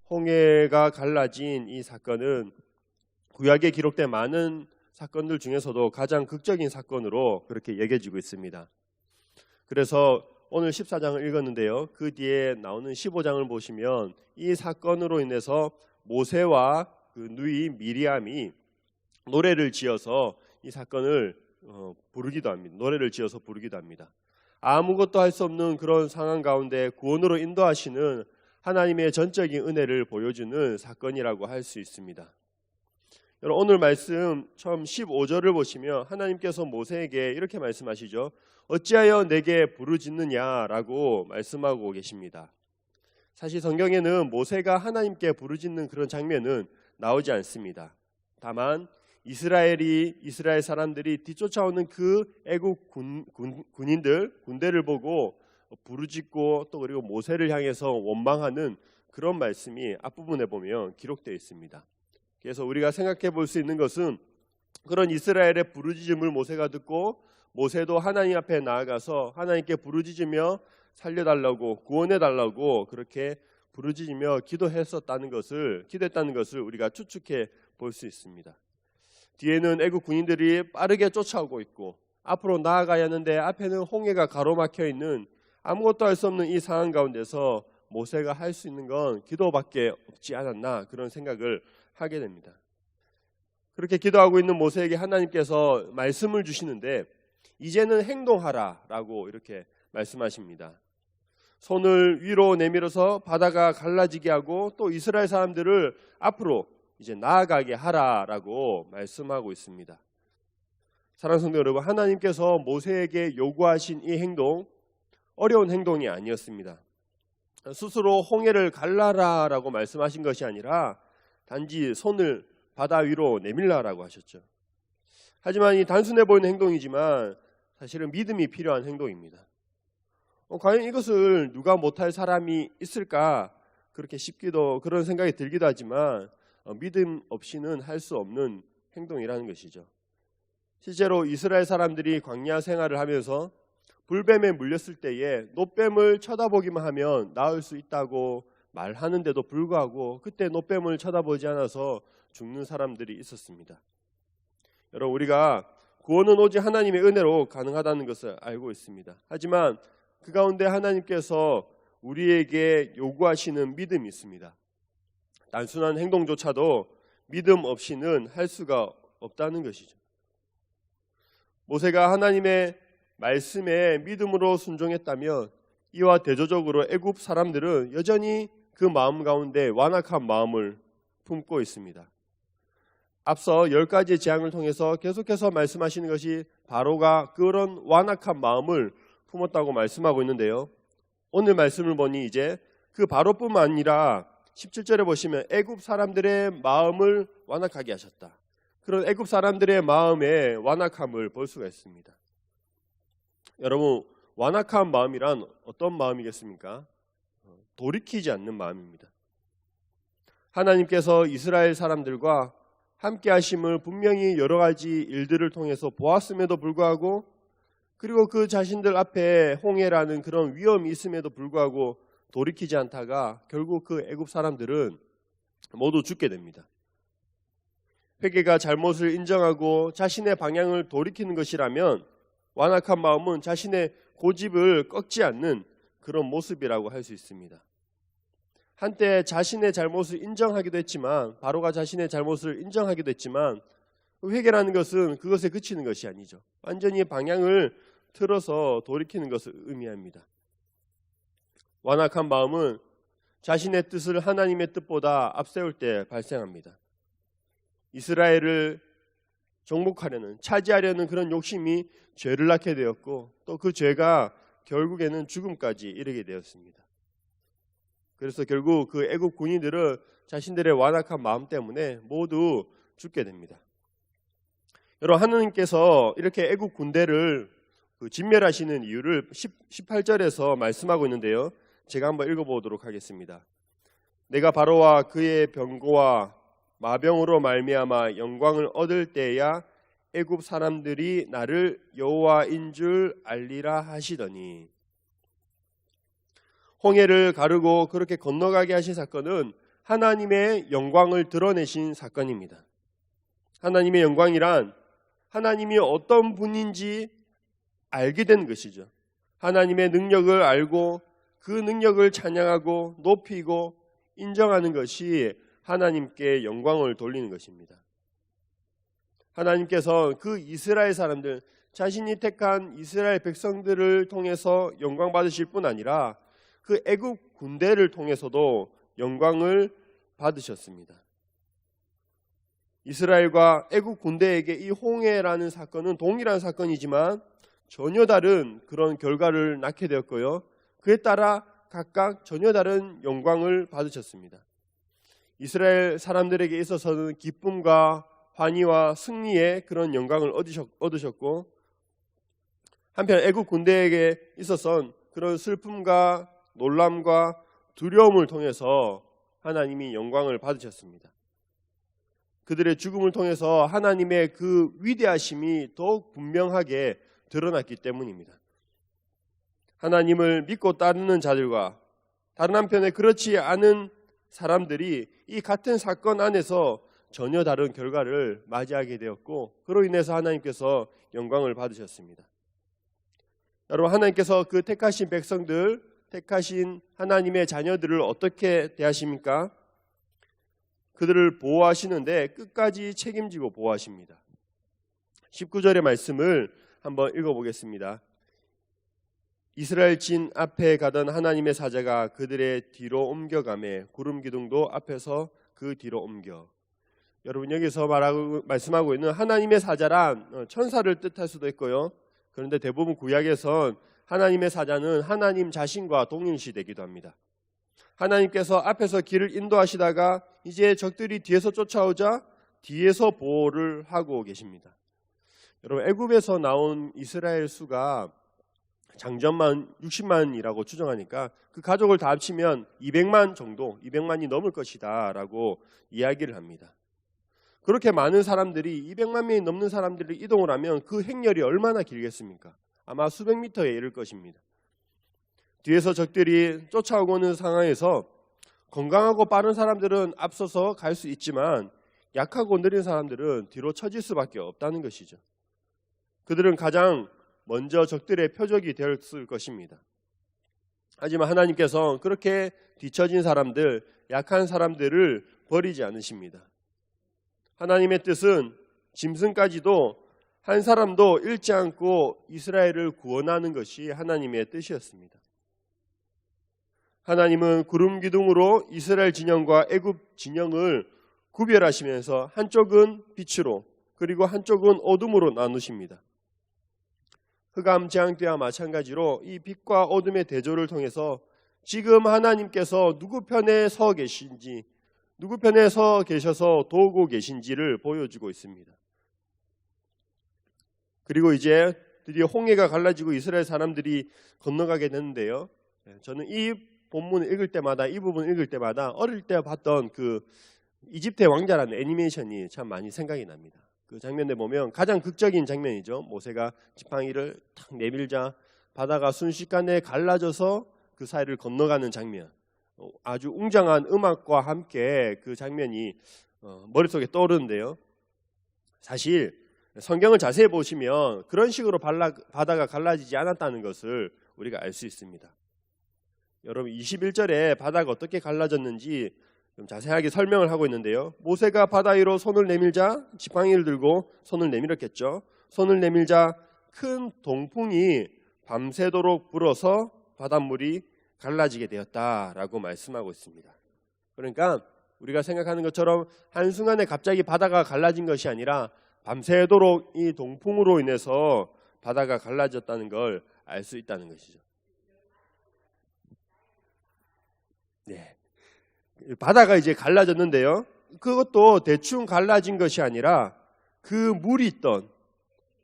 홍해가 갈라진 이 사건은 구약에 기록된 많은 사건들 중에서도 가장 극적인 사건으로 그렇게 여겨지고 있습니다. 그래서 오늘 14장을 읽었는데요. 그 뒤에 나오는 15장을 보시면 이 사건으로 인해서 모세와 그 누이 미리암이 노래를 지어서 이 사건을 부르기도 합니다. 노래를 지어서 부르기도 합니다. 아무것도 할 수 없는 그런 상황 가운데 구원으로 인도하시는 하나님의 전적인 은혜를 보여주는 사건이라고 할 수 있습니다. 여러분, 오늘 말씀 처음 15절을 보시면 하나님께서 모세에게 이렇게 말씀하시죠. 어찌하여 내게 부르짖느냐라고 말씀하고 계십니다. 사실 성경에는 모세가 하나님께 부르짖는 그런 장면은 나오지 않습니다. 다만 이스라엘 사람들이 뒤쫓아오는 그 애국 군대를 보고 부르짖고 또 그리고 모세를 향해서 원망하는 그런 말씀이 앞부분에 보면 기록되어 있습니다. 그래서 우리가 생각해 볼 수 있는 것은 그런 이스라엘의 부르짖음을 모세가 듣고 모세도 하나님 앞에 나아가서 하나님께 부르짖으며 살려달라고 구원해달라고 그렇게 부르짖으며 기도했다는 것을 우리가 추측해 볼 수 있습니다. 뒤에는 애국 군인들이 빠르게 쫓아오고 있고 앞으로 나아가야 하는데 앞에는 홍해가 가로막혀 있는 아무것도 할 수 없는 이 상황 가운데서 모세가 할 수 있는 건 기도밖에 없지 않았나 그런 생각을 하게 됩니다. 그렇게 기도하고 있는 모세에게 하나님께서 말씀을 주시는데 이제는 행동하라라고 이렇게 말씀하십니다. 손을 위로 내밀어서 바다가 갈라지게 하고 또 이스라엘 사람들을 앞으로 이제 나아가게 하라라고 말씀하고 있습니다. 사랑하는 성도 여러분, 하나님께서 모세에게 요구하신 이 행동 어려운 행동이 아니었습니다. 스스로 홍해를 갈라라라고 말씀하신 것이 아니라 단지 손을 바다 위로 내밀라라고 하셨죠. 하지만 이 단순해 보이는 행동이지만 사실은 믿음이 필요한 행동입니다. 과연 이것을 누가 못할 사람이 있을까 그렇게 싶기도 그런 생각이 들기도 하지만 믿음 없이는 할 수 없는 행동이라는 것이죠. 실제로 이스라엘 사람들이 광야 생활을 하면서 불뱀에 물렸을 때에 노뱀을 쳐다보기만 하면 나을 수 있다고 말하는데도 불구하고 그때 노뱀을 쳐다보지 않아서 죽는 사람들이 있었습니다. 여러분, 우리가 구원은 오직 하나님의 은혜로 가능하다는 것을 알고 있습니다. 하지만 그 가운데 하나님께서 우리에게 요구하시는 믿음이 있습니다. 단순한 행동조차도 믿음 없이는 할 수가 없다는 것이죠. 모세가 하나님의 말씀에 믿음으로 순종했다면 이와 대조적으로 애굽 사람들은 여전히 그 마음 가운데 완악한 마음을 품고 있습니다. 앞서 10가지의 재앙을 통해서 계속해서 말씀하시는 것이 바로가 그런 완악한 마음을 품었다고 말씀하고 있는데요. 오늘 말씀을 보니 이제 그 바로뿐만 아니라 17절에 보시면 애굽 사람들의 마음을 완악하게 하셨다. 그런 애굽 사람들의 마음의 완악함을 볼 수가 있습니다. 여러분, 완악한 마음이란 어떤 마음이겠습니까? 돌이키지 않는 마음입니다. 하나님께서 이스라엘 사람들과 함께 하심을 분명히 여러 가지 일들을 통해서 보았음에도 불구하고 그리고 그 자신들 앞에 홍해라는 그런 위험이 있음에도 불구하고 돌이키지 않다가 결국 그 애굽 사람들은 모두 죽게 됩니다. 회개가 잘못을 인정하고 자신의 방향을 돌이키는 것이라면 완악한 마음은 자신의 고집을 꺾지 않는 그런 모습이라고 할 수 있습니다. 한때 자신의 잘못을 인정하기도 했지만 바로가 자신의 잘못을 인정하기도 했지만 회개라는 것은 그것에 그치는 것이 아니죠. 완전히 방향을 틀어서 돌이키는 것을 의미합니다. 완악한 마음은 자신의 뜻을 하나님의 뜻보다 앞세울 때 발생합니다. 이스라엘을 정복하려는 차지하려는 그런 욕심이 죄를 낳게 되었고 또 그 죄가 결국에는 죽음까지 이르게 되었습니다. 그래서 결국 그 애국 군인들은 자신들의 완악한 마음 때문에 모두 죽게 됩니다. 여러분, 하나님께서 이렇게 애국 군대를 진멸하시는 이유를 18절에서 말씀하고 있는데요. 제가 한번 읽어보도록 하겠습니다. 내가 바로와 그의 병거와 마병으로 말미암아 영광을 얻을 때야 애굽 사람들이 나를 여호와인 줄 알리라 하시더니, 홍해를 가르고 그렇게 건너가게 하신 사건은 하나님의 영광을 드러내신 사건입니다. 하나님의 영광이란 하나님이 어떤 분인지 알게 된 것이죠. 하나님의 능력을 알고 그 능력을 찬양하고 높이고 인정하는 것이 하나님께 영광을 돌리는 것입니다. 하나님께서 그 이스라엘 사람들, 자신이 택한 이스라엘 백성들을 통해서 영광 받으실 뿐 아니라 그 애굽 군대를 통해서도 영광을 받으셨습니다. 이스라엘과 애굽 군대에게 이 홍해라는 사건은 동일한 사건이지만 전혀 다른 그런 결과를 낳게 되었고요. 그에 따라 각각 전혀 다른 영광을 받으셨습니다. 이스라엘 사람들에게 있어서는 기쁨과 환희와 승리의 그런 영광을 얻으셨고, 한편 애굽 군대에게 있어서는 그런 슬픔과 놀람과 두려움을 통해서 하나님이 영광을 받으셨습니다. 그들의 죽음을 통해서 하나님의 그 위대하심이 더욱 분명하게 드러났기 때문입니다. 하나님을 믿고 따르는 자들과 다른 한편에 그렇지 않은 사람들이 이 같은 사건 안에서 전혀 다른 결과를 맞이하게 되었고, 그로 인해서 하나님께서 영광을 받으셨습니다. 여러분, 하나님께서 그 택하신 백성들, 택하신 하나님의 자녀들을 어떻게 대하십니까? 그들을 보호하시는데 끝까지 책임지고 보호하십니다. 19절의 말씀을 한번 읽어보겠습니다. 이스라엘 진 앞에 가던 하나님의 사자가 그들의 뒤로 옮겨가매 구름 기둥도 앞에서 그 뒤로 옮겨. 여러분, 여기서 말씀하고 있는 하나님의 사자란 천사를 뜻할 수도 있고요. 그런데 대부분 구약에선 하나님의 사자는 하나님 자신과 동일시되기도 합니다. 하나님께서 앞에서 길을 인도하시다가 이제 적들이 뒤에서 쫓아오자 뒤에서 보호를 하고 계십니다. 여러분, 애굽에서 나온 이스라엘 수가 장전만 60만이라고 추정하니까 그 가족을 다 합치면 200만 정도, 200만이 넘을 것이다 라고 이야기를 합니다. 그렇게 많은 사람들이, 200만 명이 넘는 사람들이 이동을 하면 그 행렬이 얼마나 길겠습니까? 아마 수백 미터에 이를 것입니다. 뒤에서 적들이 쫓아오고 있는 상황에서 건강하고 빠른 사람들은 앞서서 갈 수 있지만 약하고 느린 사람들은 뒤로 처질 수밖에 없다는 것이죠. 그들은 가장 먼저 적들의 표적이 되었을 것입니다. 하지만 하나님께서 그렇게 뒤처진 사람들, 약한 사람들을 버리지 않으십니다. 하나님의 뜻은 짐승까지도 한 사람도 잃지 않고 이스라엘을 구원하는 것이 하나님의 뜻이었습니다. 하나님은 구름 기둥으로 이스라엘 진영과 애굽 진영을 구별하시면서 한쪽은 빛으로 그리고 한쪽은 어둠으로 나누십니다. 흑암 재앙 때와 마찬가지로 이 빛과 어둠의 대조를 통해서 지금 하나님께서 누구 편에 서 계신지, 누구 편에 서 계셔서 도우고 계신지를 보여주고 있습니다. 그리고 이제 드디어 홍해가 갈라지고 이스라엘 사람들이 건너가게 되는데요. 저는 이 본문을 읽을 때마다, 이 부분을 읽을 때마다 어릴 때 봤던 그 이집트의 왕자라는 애니메이션이 참 많이 생각이 납니다. 그 장면에 보면 가장 극적인 장면이죠. 모세가 지팡이를 탁 내밀자 바다가 순식간에 갈라져서 그 사이를 건너가는 장면. 아주 웅장한 음악과 함께 그 장면이 머릿속에 떠오르는데요. 사실 성경을 자세히 보시면 그런 식으로 바다가 갈라지지 않았다는 것을 우리가 알 수 있습니다. 여러분, 21절에 바다가 어떻게 갈라졌는지 좀 자세하게 설명을 하고 있는데요. 모세가 바다 위로 손을 내밀자, 지팡이를 들고 손을 내밀었겠죠. 손을 내밀자 큰 동풍이 밤새도록 불어서 바닷물이 갈라지게 되었다라고 말씀하고 있습니다. 그러니까 우리가 생각하는 것처럼 한순간에 갑자기 바다가 갈라진 것이 아니라 밤새도록 이 동풍으로 인해서 바다가 갈라졌다는 걸 알 수 있다는 것이죠. 네. 바다가 이제 갈라졌는데요. 그것도 대충 갈라진 것이 아니라 그 물이 있던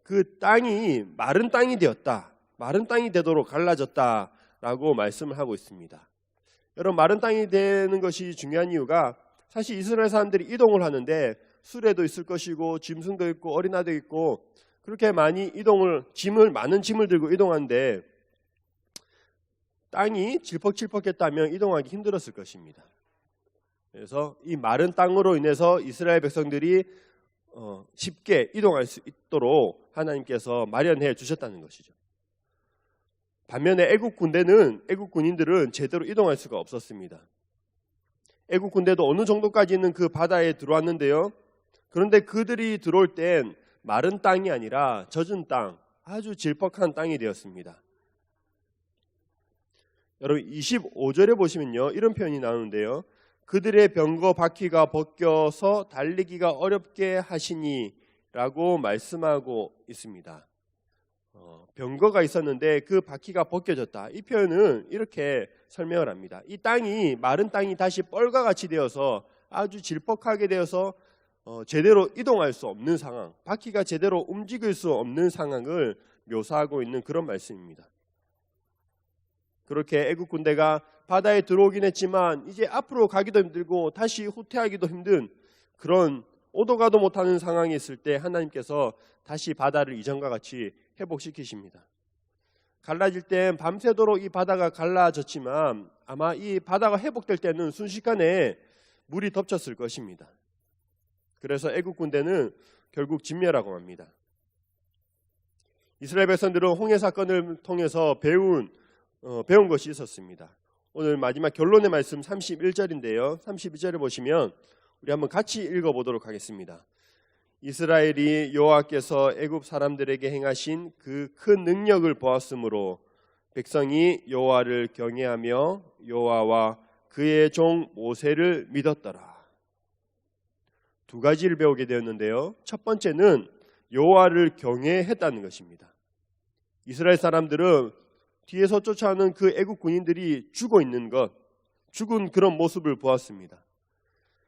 그 땅이 마른 땅이 되었다. 마른 땅이 되도록 갈라졌다라고 말씀을 하고 있습니다. 여러분, 마른 땅이 되는 것이 중요한 이유가 사실 이스라엘 사람들이 이동을 하는데 수레도 있을 것이고 짐승도 있고 어린아이도 있고 그렇게 많이 많은 짐을 들고 이동하는데 땅이 질퍽질퍽했다면 이동하기 힘들었을 것입니다. 그래서 이 마른 땅으로 인해서 이스라엘 백성들이 쉽게 이동할 수 있도록 하나님께서 마련해 주셨다는 것이죠. 반면에 애국 군인들은 제대로 이동할 수가 없었습니다. 애국 군대도 어느 정도까지는 그 바다에 들어왔는데요. 그런데 그들이 들어올 땐 마른 땅이 아니라 젖은 땅, 아주 질퍽한 땅이 되었습니다. 여러분 25절에 보시면요, 이런 표현이 나오는데요. 그들의 병거 바퀴가 벗겨서 달리기가 어렵게 하시니 라고 말씀하고 있습니다. 병거가 있었는데 그 바퀴가 벗겨졌다. 이 표현은 이렇게 설명을 합니다. 이 땅이, 마른 땅이 다시 뻘과 같이 되어서 아주 질퍽하게 되어서 제대로 이동할 수 없는 상황, 바퀴가 제대로 움직일 수 없는 상황을 묘사하고 있는 그런 말씀입니다. 그렇게 애국 군대가 바다에 들어오긴 했지만 이제 앞으로 가기도 힘들고 다시 후퇴하기도 힘든 그런 오도 가도 못하는 상황이 있을 때 하나님께서 다시 바다를 이전과 같이 회복시키십니다. 갈라질 땐 밤새도록 이 바다가 갈라졌지만 아마 이 바다가 회복될 때는 순식간에 물이 덮쳤을 것입니다. 그래서 애국 군대는 결국 진멸하고 맙니다. 이스라엘 백성들은 홍해 사건을 통해서 배운 것이 있었습니다. 오늘 마지막 결론의 말씀 31절인데요. 31절에 보시면 우리 한번 같이 읽어보도록 하겠습니다. 이스라엘이 여호와께서 애굽 사람들에게 행하신 그 큰 능력을 보았으므로 백성이 여호와를 경외하며 여호와와 그의 종 모세를 믿었더라. 두 가지를 배우게 되었는데요. 첫 번째는 여호와를 경외했다는 것입니다. 이스라엘 사람들은 뒤에서 쫓아오는 그 애국 군인들이 죽은 그런 모습을 보았습니다.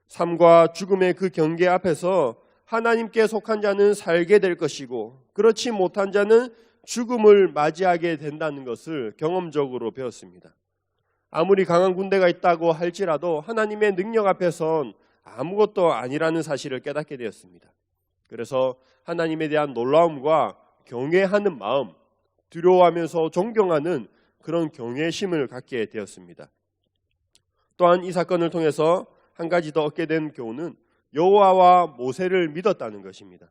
삶과 죽음의 그 경계 앞에서 하나님께 속한 자는 살게 될 것이고 그렇지 못한 자는 죽음을 맞이하게 된다는 것을 경험적으로 배웠습니다. 아무리 강한 군대가 있다고 할지라도 하나님의 능력 앞에선 아무것도 아니라는 사실을 깨닫게 되었습니다. 그래서 하나님에 대한 놀라움과 경외하는 마음, 두려워하면서 존경하는 그런 경외심을 갖게 되었습니다. 또한 이 사건을 통해서 한 가지 더 얻게 된 교훈은 여호와와 모세를 믿었다는 것입니다.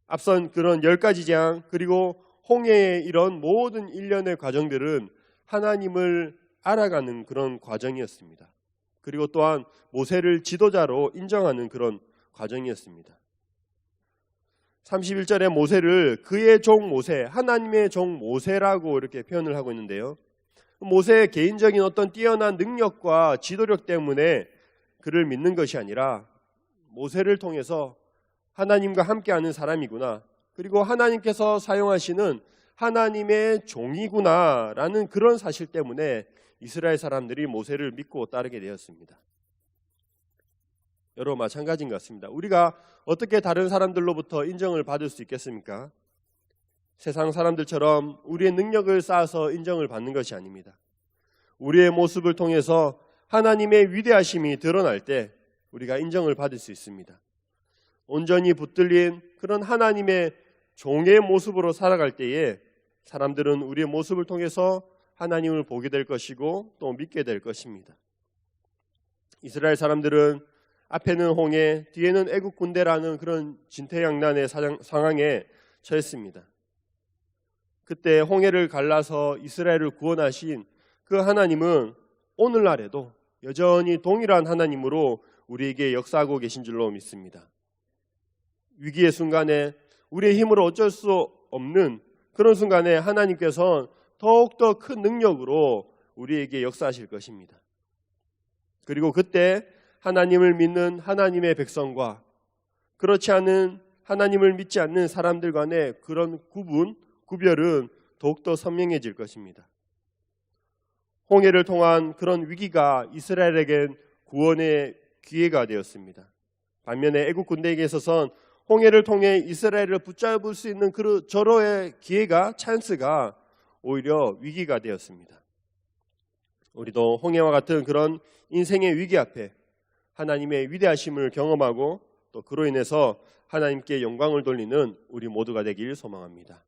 앞선 그런 10가지 재앙 그리고 홍해의 이런 모든 일련의 과정들은 하나님을 알아가는 그런 과정이었습니다. 그리고 또한 모세를 지도자로 인정하는 그런 과정이었습니다. 31절에 모세를 그의 종 모세, 하나님의 종 모세라고 이렇게 표현을 하고 있는데요. 모세의 개인적인 어떤 뛰어난 능력과 지도력 때문에 그를 믿는 것이 아니라 모세를 통해서 하나님과 함께하는 사람이구나, 그리고 하나님께서 사용하시는 하나님의 종이구나라는 그런 사실 때문에 이스라엘 사람들이 모세를 믿고 따르게 되었습니다. 여러분 마찬가지인 것 같습니다. 우리가 어떻게 다른 사람들로부터 인정을 받을 수 있겠습니까? 세상 사람들처럼 우리의 능력을 쌓아서 인정을 받는 것이 아닙니다. 우리의 모습을 통해서 하나님의 위대하심이 드러날 때 우리가 인정을 받을 수 있습니다. 온전히 붙들린 그런 하나님의 종의 모습으로 살아갈 때에 사람들은 우리의 모습을 통해서 하나님을 보게 될 것이고 또 믿게 될 것입니다. 이스라엘 사람들은 앞에는 홍해, 뒤에는 애국 군대라는 그런 진퇴양난의 상황에 처했습니다. 그때 홍해를 갈라서 이스라엘을 구원하신 그 하나님은 오늘날에도 여전히 동일한 하나님으로 우리에게 역사하고 계신 줄로 믿습니다. 위기의 순간에 우리의 힘으로 어쩔 수 없는 그런 순간에 하나님께서는 더욱더 큰 능력으로 우리에게 역사하실 것입니다. 그리고 그때 하나님을 믿는 하나님의 백성과 그렇지 않은 하나님을 믿지 않는 사람들 간의 그런 구별은 더욱더 선명해질 것입니다. 홍해를 통한 그런 위기가 이스라엘에겐 구원의 기회가 되었습니다. 반면에 애국 군대에게 있어서는 홍해를 통해 이스라엘을 붙잡을 수 있는 그 절호의 기회가, 찬스가 오히려 위기가 되었습니다. 우리도 홍해와 같은 그런 인생의 위기 앞에 하나님의 위대하심을 경험하고 또 그로 인해서 하나님께 영광을 돌리는 우리 모두가 되길 소망합니다.